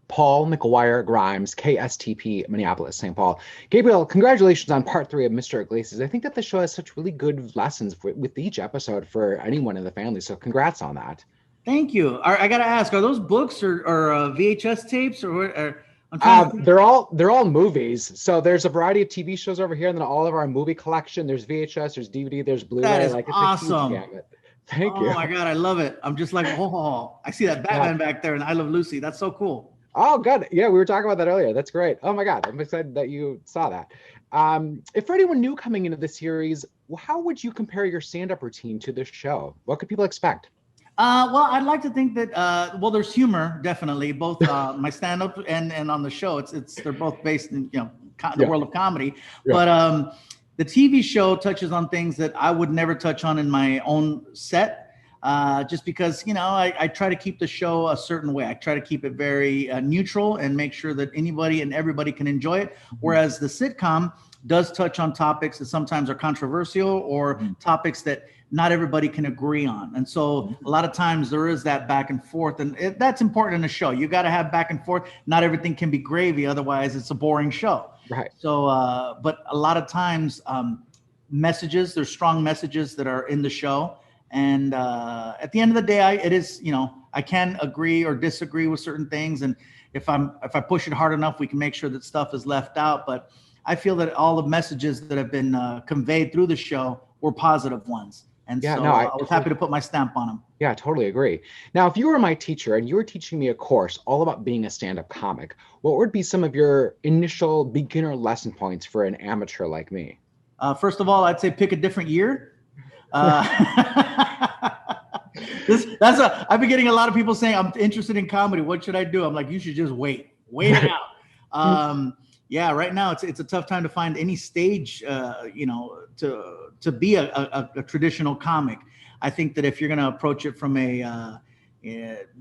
Paul McGuire Grimes, KSTP, Minneapolis, St. Paul. Gabriel, congratulations on part 3 of Mr. Iglesias. I think that the show has such really good lessons with each episode for anyone in the family. So congrats on that. Thank you. I gotta ask: are those books or VHS tapes or I'm trying to. They're all movies. So there's a variety of TV shows over here, and then all of our movie collection. There's VHS, there's DVD, there's That Blu-ray. is Like it's awesome. a huge gamut. Thank Oh you. my God, I love it. I'm just like, oh, I see that Yeah. Batman back there, and I Love Lucy. That's so cool. Oh, good. Yeah, we were talking about that earlier. That's great. Oh my God, I'm excited that you saw that. If for anyone new coming into the series, how would you compare your stand-up routine to this show? What could people expect? Well, I'd like to think that well, there's humor definitely both my stand-up and on the show. It's they're both based in the Yeah. world of comedy, Yeah. but the TV show touches on things that I would never touch on in my own set. Just because I try to keep the show a certain way. I try to keep it very neutral and make sure that anybody and everybody can enjoy it. Whereas the sitcom does touch on topics that sometimes are controversial or topics that not everybody can agree on. And so a lot of times there is that back and forth, and that's important in a show. You got to have back and forth. Not everything can be gravy, otherwise it's a boring show. Right. So, but a lot of times there's strong messages that are in the show. And at the end of the day, it is, I can agree or disagree with certain things. And if I push it hard enough, we can make sure that stuff is left out. But I feel that all the messages that have been conveyed through the show were positive ones. And Yeah, so no, I was happy to put my stamp on them. Yeah, I totally agree. Now, if you were my teacher and you were teaching me a course all about being a stand-up comic, what would be some of your initial beginner lesson points for an amateur like me? First of all, I'd say pick a different year. I've been getting a lot of people saying, I'm interested in comedy. What should I do? I'm like, you should just wait it out. Yeah, right now it's a tough time to find any stage, to be a traditional comic. I think that if you're going to approach it from a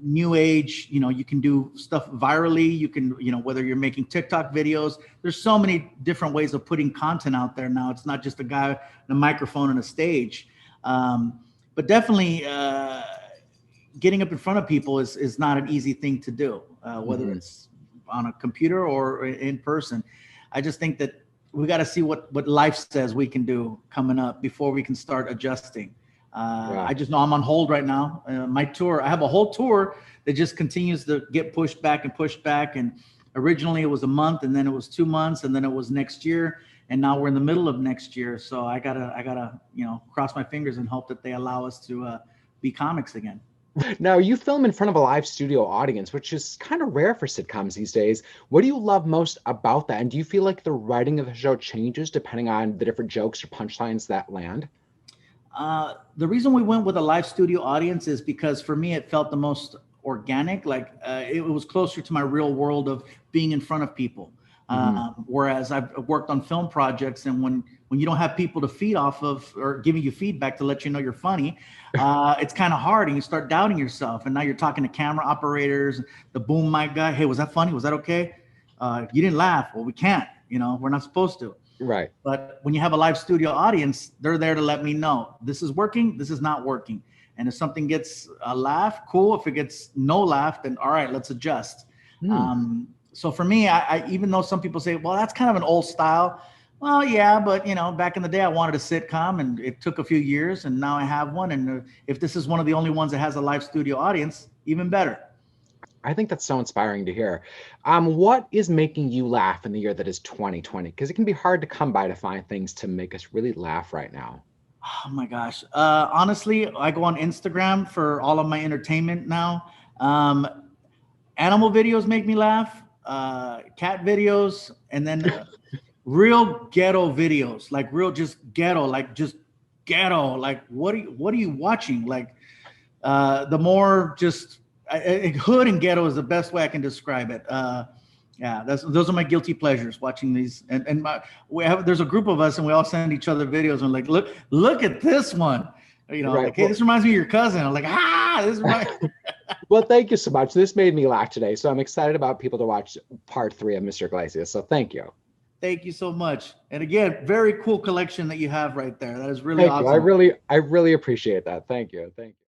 new age, you can do stuff virally. You can, whether you're making TikTok videos, there's so many different ways of putting content out there now. It's not just a guy and a microphone and a stage. But definitely getting up in front of people is not an easy thing to do, whether it's on a computer or in person. I just think that we got to see what life says we can do coming up before we can start adjusting. I just know I'm on hold right now. My tour, I have a whole tour that just continues to get pushed back and pushed back. And originally it was a month, and then it was 2 months, and then it was next year. And now we're in the middle of next year. So I gotta, cross my fingers and hope that they allow us to be comics again. Now, you film in front of a live studio audience, which is kind of rare for sitcoms these days. What do you love most about that? And do you feel like the writing of the show changes depending on the different jokes or punchlines that land? The reason we went with a live studio audience is because for me, it felt the most organic. Like it was closer to my real world of being in front of people. Whereas I've worked on film projects, and when you don't have people to feed off of or giving you feedback to let you know you're funny, it's kind of hard, and you start doubting yourself. And now you're talking to camera operators, the boom mic guy. Hey, was that funny? Was that okay? You didn't laugh. Well, we can't. We're not supposed to. Right. But when you have a live studio audience, they're there to let me know this is working, this is not working. And if something gets a laugh, cool. If it gets no laugh, then all right, let's adjust. So for me, I even though some people say, well, that's kind of an old style. Well, yeah, but back in the day, I wanted a sitcom, and it took a few years, and now I have one. And if this is one of the only ones that has a live studio audience, even better. I think that's so inspiring to hear. What is making you laugh in the year that is 2020? Because it can be hard to come by to find things to make us really laugh right now. Oh my gosh. Honestly, I go on Instagram for all of my entertainment now. Animal videos make me laugh, cat videos, and then real ghetto videos, like real just ghetto, like what are you watching? Like the more just hood and ghetto is the best way I can describe it. Yeah, those are my guilty pleasures, watching these. And there's a group of us, and we all send each other videos, and like, look at this one. Right. Like, hey, this reminds me of your cousin. I'm like, this reminds. Well, thank you so much. This made me laugh today, so I'm excited about people to watch part 3 of Mr. Iglesias. So thank you. Thank you so much. And again, very cool collection that you have right there. That is really awesome. I really appreciate that. Thank you. Thank you.